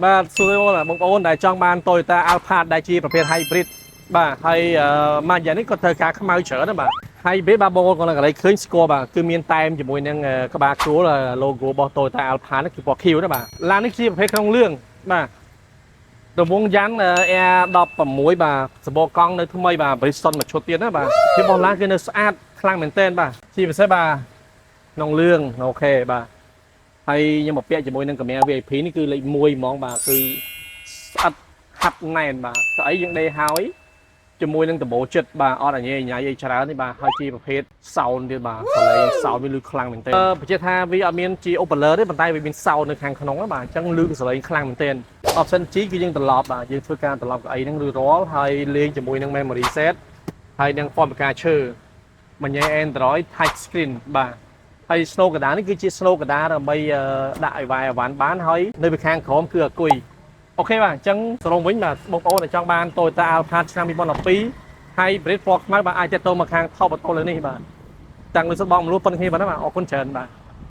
បាទសួរបងប្អូនដែលចង់បាន Toyota Alphard ដែលជាប្រភេទ Hybrid បាទហើយមកយ៉ាងនេះក៏ត្រូវការខ្មៅច្រើនណាបាទ Hybrid បាទបងប្អូនគាត់នឹងកន្លែងឃើញស្គាល់បាទគឺមានតែមជាមួយនឹងក្បាលគ្រួល logo របស់ Toyota Alphard នេះគឺពណ៌ខៀវណាបាទឡាននេះជាប្រភេទក្នុងលឿងបាទរង្វង់យ៉ាង Air 16បាទសម្បកកង់នៅថ្មីបាទ Bridgestone មួយឈុតទៀតណាបាទពីរបស់ឡានគឺនៅស្អាតខ្លាំងមែនទែនបាទជាពិសេសបាទក្នុងលឿងអូខេបាទហើយខ្ញុំមកពាក់ជាមួយនឹងកាមេរ៉ា VIP នេះគឺលេខ1ហ្មងបាទគឺស្អិតហាត់ណែនបាទស្អីយើងដេកហើយជាមួយនឹងដំបូលចិត្តបាទអត់ញ៉ៃញ៉ៃអីច្រើនទេបាទហើយជាប្រភេទ sound ទៀតបាទសលេង sound វាលឺខ្លាំងមែនទែនបញ្ជាក់ថាវាអត់មានជា Opel ទេប៉ុន្តែវាមាន sound នៅខាងក្នុងបាទអញ្ចឹងលឺសលេងខ្លាំងមែនទែន option G គឺយើងត្រឡប់បាទយើងធ្វើការត្រឡប់កៅអីហ្នឹងឬរាល់ហើយលេងជាមួយនឹង memory set ហើយនឹងហ្វមពកាឈើមួយញ៉ៃ Android touch screen បាទហើយ snow កដានេះគឺជា snow កដាដើម្បីដាក់ឲ្យវាយអវ៉ាន់បានហើយនៅពីខាងក្រោមគឺអាគុយអូខេបាទអញ្ចឹងសរុបវិញបាទបងប្អូនដែលចង់បាន Toyota Alphard ឆ្នាំ2012 Hybrid ពណ៌ខ្មៅបាទអាចទាក់ទងមកខាង Top Auto លើនេះបាទតាំងលើសុទ្ធបងមលួប៉ុនគ្នាបាទអរគុណច្រើនបាទ